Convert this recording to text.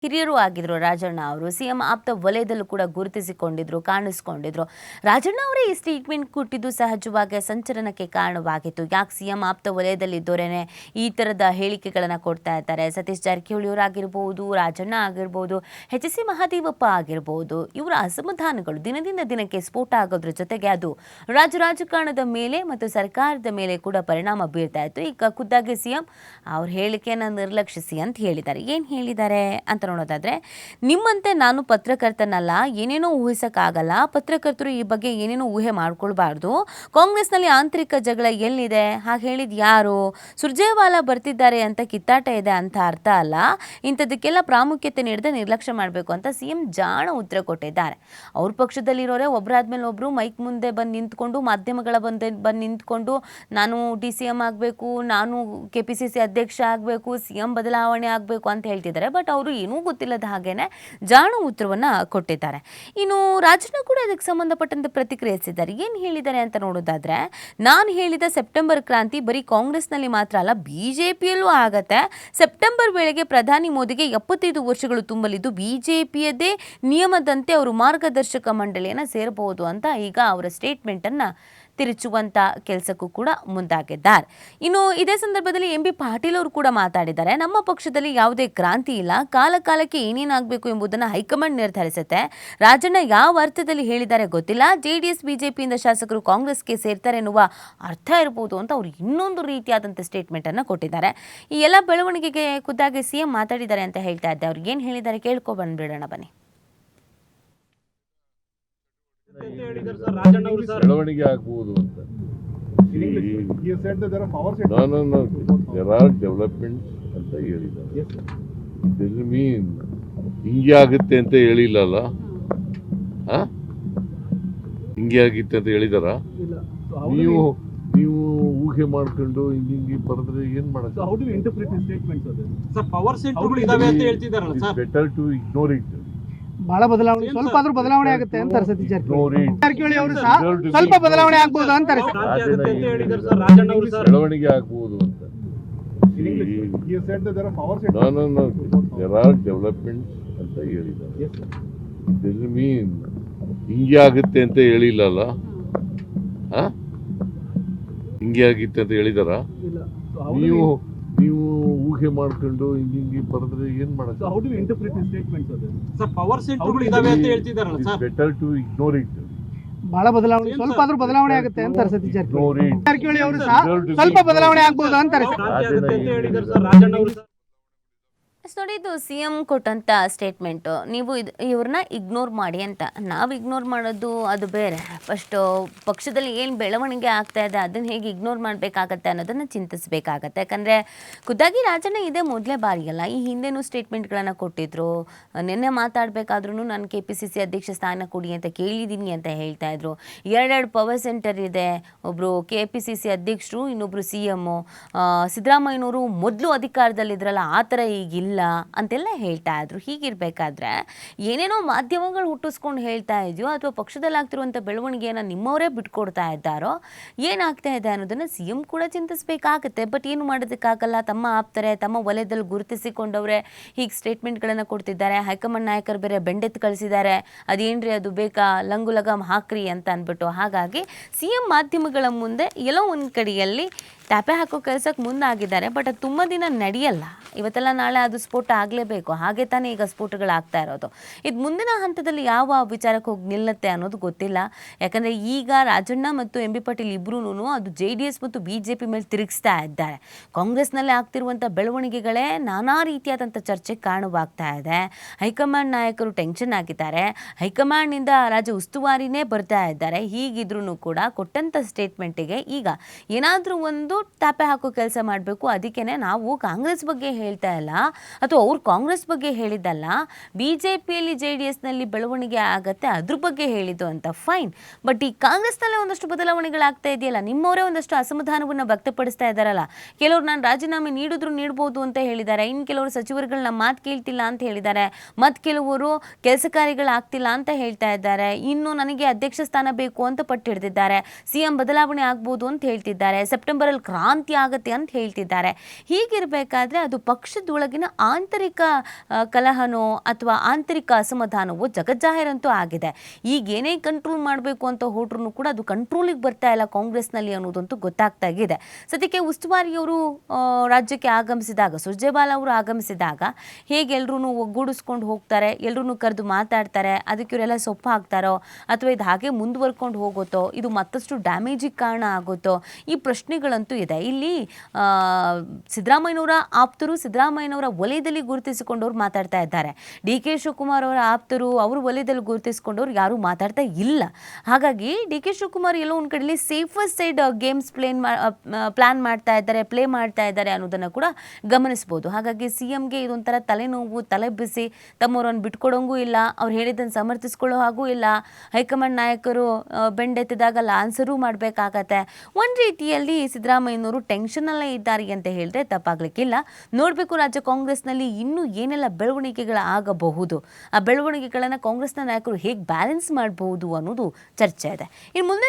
ಹಿರಿಯರು ಆಗಿದ್ರು ರಾಜಣ್ಣ ಅವರು. ಸಿಎಂ ಆಪ್ತ ವಲಯದಲ್ಲೂ ಕೂಡ ಗುರುತಿಸಿಕೊಂಡಿದ್ರು, ಕಾಣಿಸ್ಕೊಂಡಿದ್ರು. ರಾಜಣ್ಣ ಅವರೇ ಈ ಸ್ಟೇಟ್ಮೆಂಟ್ ಕೊಟ್ಟಿದ್ದು ಸಹಜವಾಗಿ ಸಂಚಲನಕ್ಕೆ ಕಾರಣವಾಗಿತ್ತು. ಯಾಕೆ ಸಿಎಂ ಆಪ್ತ ವಲಯದಲ್ಲಿದ್ದವರೇನೆ ಈ ಥರದ ಹೇಳಿಕೆಗಳನ್ನು ಕೊಡ್ತಾ ಇದ್ದಾರೆ? ಸತೀಶ್ ಜಾರಕಿಹೊಳಿ ಅವರಾಗಿರ್ಬೋದು, ರಾಜಣ್ಣ ಆಗಿರ್ಬೋದು, ಎಚ್.ಸಿ. ಮಹದೇವಪ್ಪ ಆಗಿರ್ಬೋದು, ಇವರ ಅಸಮಾಧಾನಗಳು ದಿನದಿಂದ ದಿನಕ್ಕೆ ಸ್ಫೋಟ ಆಗೋದ್ರ ಜೊತೆಗೆ ಅದು ರಾಜಕಾರಣದ ಮೇಲೆ ಮತ್ತು ಸರ್ಕಾರದ ಮೇಲೆ ಕೂಡ ಪರಿಣಾಮ ಬೀರ್ತಾ ಇತ್ತು. ಈಗ ಖುದ್ದಾಗಿ ಸಿಎಂ ಅವ್ರ ಹೇಳಿಕೆಯನ್ನು ನಿರ್ಲಕ್ಷಿಸಿ ಅಂತ ಹೇಳಿದ್ದಾರೆ. ಏನು ಹೇಳಿದ್ದಾರೆ ಅಂತ ನೋಡೋದಾದ್ರೆ, ನಿಮ್ಮಂತೆ ನಾನು ಪತ್ರಕರ್ತನಲ್ಲ, ಏನೇನೋ ಊಹಿಸಕ್ಕಾಗಲ್ಲ. ಪತ್ರಕರ್ತರು ಈ ಬಗ್ಗೆ ಏನೇನೋ ಊಹೆ ಮಾಡ್ಕೊಳ್ಬಾರ್ದು. ಕಾಂಗ್ರೆಸ್ನಲ್ಲಿ ಆಂತರಿಕ ಜಗಳ ಎಲ್ಲಿದೆ? ಹಾಗೆ ಹೇಳಿದ್ ಯಾರು? ಸುರ್ಜೇವಾಲಾ ಬರ್ತಿದ್ದಾರೆ ಅಂತ ಕಿತ್ತಾಟ ಇದೆ ಅಂತ ಅರ್ಥ ಅಲ್ಲ. ಇಂಥದಕ್ಕೆಲ್ಲ ಪ್ರಾಮುಖ್ಯತೆ ನೀಡದೆ ನಿರ್ಲಕ್ಷ್ಯ ಮಾಡಬೇಕು ಅಂತ ಸಿಎಂ ಜಾಣ ಉತ್ತರ ಕೊಟ್ಟಿದ್ದಾರೆ. ಅವ್ರ ಪಕ್ಷದಲ್ಲಿರೋರೆ ಒಬ್ಬರಾದ್ಮೇಲೆ ಒಬ್ರು ಮೈಕ್ ಮುಂದೆ ಬಂದು ನಿಂತ್ಕೊಂಡು, ಮಾಧ್ಯಮಗಳ ಬಂದು ನಿಂತ್ಕೊಂಡು, ನಾನು DCM ಆಗಬೇಕು, ನಾನು KPCC ಅಧ್ಯಕ್ಷ ಆಗಬೇಕು, ಸಿಎಂ ಬದಲಾವಣೆ ಆಗಬೇಕು ಅಂತ ಹೇಳ್ತಿದ್ದಾರೆ. ಬಟ್ ಅವರು ಏನೂ ಗೊತ್ತಿಲ್ಲದ ಹಾಗೇನೆ ಜಾಣ ಉತ್ತರವನ್ನು ಕೊಟ್ಟಿದ್ದಾರೆ. ಇನ್ನು ರಾಜಣ್ಣ ಕೂಡ ಇದಕ್ಕೆ ಸಂಬಂಧಪಟ್ಟಂತೆ ಪ್ರತಿಕ್ರಿಯಿಸಿದ್ದಾರೆ. ಏನು ಹೇಳಿದ್ದಾರೆ ಅಂತ ನೋಡೋದಾದ್ರೆ, ನಾನು ಹೇಳಿದ ಸೆಪ್ಟೆಂಬರ್ ಕ್ರಾಂತಿ ಬರೀ ಕಾಂಗ್ರೆಸ್ನಲ್ಲಿ ಮಾತ್ರ ಅಲ್ಲ, BJPಯಲ್ಲೂ ಆಗತ್ತೆ. ಸೆಪ್ಟೆಂಬರ್ ವೇಳೆಗೆ ಪ್ರಧಾನಿ ಮೋದಿಗೆ 75 ವರ್ಷಗಳು ತುಂಬಲಿದ್ದು, BJPಯದೇ ನಿಯಮದಂತೆ ಅವರು ಮಾರ್ಗದರ್ಶಕ ಮಂಡಳಿಯನ್ನು ಸೇರಬಹುದು ಅಂತ ಈಗ ಅವರ ಸ್ಟೇಟ್ಮೆಂಟನ್ನು ತಿರುಚುವಂಥ ಕೆಲಸಕ್ಕೂ ಕೂಡ ಮುಂದಾಗಿದ್ದಾರೆ. ಇನ್ನು ಇದೇ ಸಂದರ್ಭದಲ್ಲಿ MB ಪಾಟೀಲ್ ಅವರು ಕೂಡ ಮಾತಾಡಿದ್ದಾರೆ. ನಮ್ಮ ಪಕ್ಷದಲ್ಲಿ ಯಾವುದೇ ಕ್ರಾಂತಿ ಇಲ್ಲ, ಕಾಲಕ್ಕೆ ಏನೇನಾಗಬೇಕು ಎಂಬುದನ್ನು ಹೈಕಮಾಂಡ್ ನಿರ್ಧರಿಸುತ್ತೆ. ರಾಜಣ್ಣ ಯಾವ ಅರ್ಥದಲ್ಲಿ ಹೇಳಿದ್ದಾರೆ ಗೊತ್ತಿಲ್ಲ. JDS BJPಯಿಂದ ಶಾಸಕರು ಕಾಂಗ್ರೆಸ್ಗೆ ಸೇರ್ತಾರೆ ಎನ್ನುವ ಅರ್ಥ ಇರ್ಬೋದು ಅಂತ ಅವರು ಇನ್ನೊಂದು ರೀತಿಯಾದಂಥ ಸ್ಟೇಟ್ಮೆಂಟನ್ನು ಕೊಟ್ಟಿದ್ದಾರೆ. ಈ ಎಲ್ಲ ಬೆಳವಣಿಗೆಗೆ ಖುದ್ದಾಗಿ ಸಿಎಂ ಮಾತಾಡಿದ್ದಾರೆ ಅಂತ ಹೇಳ್ತಾ ಇದ್ದೆ. ಅವ್ರಿಗೆ ಏನು ಹೇಳಿದ್ದಾರೆ ಕೇಳ್ಕೊಬಂದ್ಬಿಡೋಣ ಬನ್ನಿ. ಬೆಳವಣಿಗೆ ಆಗ್ಬಹುದು ಅಂತ. ಡೆವಲಪ್ಮೆಂಟ್ ಅಂತ ಹೇಳಿದ್ದಾರೆ. ಮೀನ್ ಹಿಂಗೆ ಆಗುತ್ತೆ ಅಂತ ಹೇಳಿಲ್ಲಲ್ಲ. ಹಿಂಗೆ ಆಗಿತ್ತೆ ಅಂತ ಹೇಳಿದಾರ? ನೀವು ಊಹೆ ಮಾಡ್ಕೊಂಡು ಹಿಂಗೆ ಬರೆದ್ರೆ ಏನ್ ಮಾಡೋದು? Better to ignore it. ಬಹಳ ಬದಲಾವಣೆ, ಸ್ವಲ್ಪ ಆದ್ರೂ ಬದಲಾವಣೆ ಆಗುತ್ತೆ ಅಂತಾರೆ ಸತೀಶ್ ಜಾರಕಿಹೊಳಿ ಅವರು ಸಹ ಸ್ವಲ್ಪ ಬದಲಾವಣೆ ಆಗ್ಬಹುದು ಅಂತಾರೆ. ಬೆಳವಣಿಗೆ ಆಗ್ಬಹುದು ಅಂತ. ಡೆವಲಪ್ಮೆಂಟ್ ಅಂತ ಹೇಳಿದ್ದಾರೆ. ಮೀನ್ ಹಿಂಗೆ ಆಗುತ್ತೆ ಅಂತ ಹೇಳಿಲ್ಲಲ್ಲ. ಹಿಂಗೆ ಆಗಿತ್ತೆ ಅಂತ ಹೇಳಿದಾರ? ನೀವು ಊಹೆ ಮಾಡ್ಕೊಂಡು ಹಿಂಗೆ ಬರೆದ್ರೆ ಏನ್ ಮಾಡೋದು? Better to ignore it. ಬಹಳ ಬದಲಾವಣೆ, ಸ್ವಲ್ಪ ಆದ್ರೂ ಬದಲಾವಣೆ ಆಗುತ್ತೆ ಅಂತಾರೆ ಸತೀಶ್ ಜಾರಕಿಹೊಳಿ ಅವರು ಸಹ ಸ್ವಲ್ಪ ಬದಲಾವಣೆ ಆಗ್ಬಹುದು ಅಂತಾರೆ. ನೋಡಿ, ಇದು ಸಿಎಂ ಕೊಟ್ಟಂಥ ಸ್ಟೇಟ್ಮೆಂಟು. ನೀವು ಇವ್ರನ್ನ ಇಗ್ನೋರ್ ಮಾಡಿ ಅಂತ. ನಾವು ಇಗ್ನೋರ್ ಮಾಡೋದು ಅದು ಬೇರೆ. ಫಸ್ಟು ಪಕ್ಷದಲ್ಲಿ ಏನು ಬೆಳವಣಿಗೆ ಆಗ್ತಾ ಇದೆ ಅದನ್ನು ಹೇಗೆ ಇಗ್ನೋರ್ ಮಾಡಬೇಕಾಗತ್ತೆ ಅನ್ನೋದನ್ನು ಚಿಂತಿಸಬೇಕಾಗತ್ತೆ. ಯಾಕಂದರೆ ಖುದ್ದಾಗಿ ರಾಜಣ್ಣ ಇದೇ ಮೊದಲೇ ಬಾರಿಯಲ್ಲ, ಈ ಹಿಂದೆನೂ ಸ್ಟೇಟ್ಮೆಂಟ್ಗಳನ್ನು ಕೊಟ್ಟಿದ್ರು. ನಿನ್ನೆ ಮಾತಾಡಬೇಕಾದ್ರೂ ನಾನು KPCC ಅಧ್ಯಕ್ಷ ಸ್ಥಾನ ಕೊಡಿ ಅಂತ ಕೇಳಿದ್ದೀನಿ ಅಂತ ಹೇಳ್ತಾ ಇದ್ರು. 2 ಪವರ್ ಸೆಂಟರ್ ಇದೆ, ಒಬ್ಬರು KPCC ಅಧ್ಯಕ್ಷರು, ಇನ್ನೊಬ್ಬರು CM. ಸಿದ್ದರಾಮಯ್ಯನವರು ಮೊದಲು ಅಧಿಕಾರದಲ್ಲಿದ್ರಲ್ಲ, ಆ ಥರ ಈಗಿಲ್ಲ ಅಂತೆಲ್ಲ ಹೇಳ್ತಾ ಇದ್ರು. ಹೀಗಿರ್ಬೇಕಾದ್ರೆ ಏನೇನೋ ಮಾಧ್ಯಮಗಳು ಹುಟ್ಟಿಸ್ಕೊಂಡು ಹೇಳ್ತಾ ಇದೆಯೋ ಅಥವಾ ಪಕ್ಷದಲ್ಲಿ ಆಗ್ತಿರುವಂಥ ಬೆಳವಣಿಗೆಯನ್ನು ನಿಮ್ಮವರೇ ಬಿಟ್ಕೊಡ್ತಾ ಇದ್ದಾರೋ, ಏನಾಗ್ತಾ ಇದೆ ಅನ್ನೋದನ್ನು ಸಿಎಂ ಕೂಡ ಚಿಂತಿಸಬೇಕಾಗತ್ತೆ. ಬಟ್ ಏನು ಮಾಡೋದಕ್ಕಾಗಲ್ಲ, ತಮ್ಮ ಆಪ್ತರೆ, ತಮ್ಮ ವಲಯದಲ್ಲಿ ಗುರುತಿಸಿಕೊಂಡವರೇ ಹೀಗೆ ಸ್ಟೇಟ್ಮೆಂಟ್ಗಳನ್ನು ಕೊಡ್ತಿದ್ದಾರೆ. ಹೈಕಮಾಂಡ್ ನಾಯಕರು ಬೇರೆ ಬೆಂಡೆತ್ತು ಕಳಿಸಿದ್ದಾರೆ, ಅದೇನ್ರಿ ಅದು ಬೇಕಾ, ಲಂಗು ಲಗಾಮ್ ಹಾಕ್ರಿ ಅಂತ ಅಂದ್ಬಿಟ್ಟು. ಹಾಗಾಗಿ ಸಿಎಂ ಮಾಧ್ಯಮಗಳ ಮುಂದೆ ಎಲ್ಲೋ ಒಂದು ಕಡೆಯಲ್ಲಿ ಟ್ಯಾಪೆ ಹಾಕೋ ಕೆಲಸಕ್ಕೆ ಮುಂದಾಗಿದ್ದಾರೆ. ಬಟ್ ಅದು ತುಂಬ ದಿನ ನಡೆಯಲ್ಲ. ಇವತ್ತೆಲ್ಲ ನಾಳೆ ಅದು ಸ್ಫೋಟ ಆಗಲೇಬೇಕು. ಹಾಗೆ ತಾನೇ ಈಗ ಸ್ಫೋಟಗಳಾಗ್ತಾ ಇರೋದು. ಇದು ಮುಂದಿನ ಹಂತದಲ್ಲಿ ಯಾವ ವಿಚಾರಕ್ಕೆ ಹೋಗಿ ನಿಲ್ಲುತ್ತೆ ಅನ್ನೋದು ಗೊತ್ತಿಲ್ಲ. ಯಾಕಂದರೆ ಈಗ ರಾಜಣ್ಣ ಮತ್ತು MB ಪಾಟೀಲ್ ಇಬ್ಬರೂ ಅದು JDS ಮತ್ತು BJP ಮೇಲೆ ತಿರುಗಿಸ್ತಾ ಇದ್ದಾರೆ. ಕಾಂಗ್ರೆಸ್ನಲ್ಲಿ ಆಗ್ತಿರುವಂಥ ಬೆಳವಣಿಗೆಗಳೇ ನಾನಾ ರೀತಿಯಾದಂಥ ಚರ್ಚೆಗೆ ಕಾರಣವಾಗ್ತಾ ಇದೆ. ಹೈಕಮಾಂಡ್ ನಾಯಕರು ಟೆನ್ಷನ್ ಆಗಿದ್ದಾರೆ. ಹೈಕಮಾಂಡ್ನಿಂದ ರಾಜ್ಯ ಉಸ್ತುವಾರಿನೇ ಬರ್ತಾ ಇದ್ದಾರೆ. ಹೀಗಿದ್ರೂ ಕೂಡ ಕೊಟ್ಟಂಥ ಸ್ಟೇಟ್ಮೆಂಟಿಗೆ ಈಗ ಏನಾದರೂ ಒಂದು ಟ್ಯಾಪೆ ಹಾಕೋ ಕೆಲಸ ಮಾಡಬೇಕು. ಅದಕ್ಕೇ ನಾವು ಕಾಂಗ್ರೆಸ್ ಬಗ್ಗೆ ಹೇಳ್ತಾ ಇಲ್ಲ, ಅಥವಾ ಅವ್ರು ಕಾಂಗ್ರೆಸ್ ಬಗ್ಗೆ ಹೇಳಿದ್ದಲ್ಲ, BJPಯಲ್ಲಿ JDSನಲ್ಲಿ ಬೆಳವಣಿಗೆ ಆಗತ್ತೆ ಅದ್ರ ಬಗ್ಗೆ ಹೇಳಿದ್ದು ಅಂತ. ಫೈನ್. ಬಟ್ ಈ ಕಾಂಗ್ರೆಸ್ನಲ್ಲೇ ಒಂದಷ್ಟು ಬದಲಾವಣೆಗಳಾಗ್ತಾ ಇದೆಯಲ್ಲ, ನಿಮ್ಮವರೇ ಒಂದಷ್ಟು ಅಸಮಾಧಾನವನ್ನು ವ್ಯಕ್ತಪಡಿಸ್ತಾ ಇದ್ದಾರಲ್ಲ. ಕೆಲವರು ನಾನು ರಾಜೀನಾಮೆ ನೀಡ್ಬೋದು ಅಂತ ಹೇಳಿದ್ದಾರೆ, ಇನ್ನು ಕೆಲವರು ಸಚಿವರುಗಳನ್ನ ಮಾತು ಕೇಳ್ತಿಲ್ಲ ಅಂತ ಹೇಳಿದ್ದಾರೆ, ಮತ್ತು ಕೆಲವರು ಕೆಲಸ ಕಾರ್ಯಗಳಾಗ್ತಿಲ್ಲ ಅಂತ ಹೇಳ್ತಾ ಇದ್ದಾರೆ, ಇನ್ನು ನನಗೆ ಅಧ್ಯಕ್ಷ ಸ್ಥಾನ ಬೇಕು ಅಂತ ಪಟ್ಟು ಹಿಡಿದಿದ್ದಾರೆ, CM ಬದಲಾವಣೆ ಆಗ್ಬೋದು ಅಂತ ಹೇಳ್ತಿದ್ದಾರೆ, ಸೆಪ್ಟೆಂಬರಲ್ಲಿ ಕ್ರಾಂತಿ ಆಗುತ್ತೆ ಅಂತ ಹೇಳ್ತಿದ್ದಾರೆ. ಹೀಗಿರಬೇಕಾದ್ರೆ ಅದು ಪಕ್ಷದೊಳಗಿನ ಆಂತರಿಕ ಕಲಹನೋ ಅಥವಾ ಆಂತರಿಕ ಅಸಮಾಧಾನವೋ ಜಗಜ್ಜಾಹಿರಂತೂ ಆಗಿದೆ. ಈಗ ಏನೇ ಕಂಟ್ರೋಲ್ ಮಾಡಬೇಕು ಅಂತ ಹೊರಟ್ರು ಕೂಡ ಅದು ಕಂಟ್ರೋಲಿಗೆ ಬರ್ತಾ ಇಲ್ಲ ಕಾಂಗ್ರೆಸ್ನಲ್ಲಿ ಅನ್ನೋದಂತೂ ಗೊತ್ತಾಗ್ತಾ ಇದೆ. ಸದ್ಯಕ್ಕೆ ಉಸ್ತುವಾರಿಯವರು ರಾಜ್ಯಕ್ಕೆ ಆಗಮಿಸಿದಾಗ, ಸುರ್ಜೇವಾಲಾ ಅವರು ಆಗಮಿಸಿದಾಗ ಹೇಗೆ ಎಲ್ಲರೂ ಒಗ್ಗೂಡಿಸ್ಕೊಂಡು ಹೋಗ್ತಾರೆ, ಎಲ್ಲರೂ ಕರೆದು ಮಾತಾಡ್ತಾರೆ, ಅದಕ್ಕೆ ಇವರೆಲ್ಲ ಸೊಪ್ಪು ಹಾಕ್ತಾರೋ ಅಥವಾ ಇದು ಹಾಗೆ ಮುಂದುವರ್ಕೊಂಡು ಹೋಗುತ್ತೋ, ಇದು ಮತ್ತಷ್ಟು ಡ್ಯಾಮೇಜಿಗೆ ಕಾರಣ ಆಗುತ್ತೋ, ಈ ಪ್ರಶ್ನೆಗಳಂತೂ ಇದೆ. ಇಲ್ಲಿ ಸಿದ್ದರಾಮಯ್ಯನವರ ಆಪ್ತರು, ಸಿದ್ದರಾಮಯ್ಯನವರ ವಲಯದಲ್ಲಿ ಗುರುತಿಸಿಕೊಂಡವ್ರು ಮಾತಾಡ್ತಾ ಇದ್ದಾರೆ. ಡಿ ಕೆ ಶಿವಕುಮಾರ್ ಅವರ ಆಪ್ತರು, ಅವ್ರ ವಲಯದಲ್ಲಿ ಗುರುತಿಸಿಕೊಂಡವ್ರು ಯಾರೂ ಮಾತಾಡ್ತಾ ಇಲ್ಲ. ಹಾಗಾಗಿ ಡಿ ಕೆ ಶಿವಕುಮಾರ್ ಎಲ್ಲೋ ಒಂದು ಕಡೆಯಲ್ಲಿ ಸೇಫರ್ ಸೈಡ್ ಗೇಮ್ಸ್ ಪ್ಲಾನ್ ಮಾಡ್ತಾ ಇದ್ದಾರೆ, ಪ್ಲೇ ಮಾಡ್ತಾ ಇದ್ದಾರೆ ಅನ್ನೋದನ್ನು ಕೂಡ ಗಮನಿಸ್ಬೋದು. ಹಾಗಾಗಿ CMಗೆ ಇದೊಂಥರ ತಲೆನೋವು, ತಲೆ ಬಿಸಿ, ತಮ್ಮವರನ್ನು ಬಿಟ್ಕೊಡೋಂಗೂ ಇಲ್ಲ, ಅವ್ರು ಹೇಳಿದ್ದನ್ನು ಸಮರ್ಥಿಸ್ಕೊಳ್ಳೋ ಹಾಗೂ ಇಲ್ಲ. ಹೈಕಮಾಂಡ್ ನಾಯಕರು ಬೆಂಡೆತ್ತಿದಾಗ ಆನ್ಸರೂ ಮಾಡಬೇಕಾಗತ್ತೆ. ಒಂದು ರೀತಿಯಲ್ಲಿ ಸಿದ್ದರಾಮಯ್ಯನವರು ಟೆನ್ಷನಲ್ಲೇ ಇದ್ದಾರೆ ಅಂತ ಹೇಳಿದ್ರೆ ತಪ್ಪಾಗ್ಲಿಕ್ಕಿಲ್ಲ. ನೋಡಬೇಕು ರಾಜ್ಯ ಕಾಂಗ್ರೆಸ್ನಲ್ಲಿ ಇನ್ನೂ ಏನೆಲ್ಲ ಬೆಳವಣಿಗೆಗಳಾಗಬಹುದು, ಆ ಬೆಳವಣಿಗೆಗಳನ್ನು ಕಾಂಗ್ರೆಸ್ನ ನಾಯಕರು ಹೇಗೆ ಬ್ಯಾಲೆನ್ಸ್ ಮಾಡಬಹುದು ಅನ್ನೋದು ಚರ್ಚೆ ಇದೆ. ಇನ್ನು ಮುಂದೆ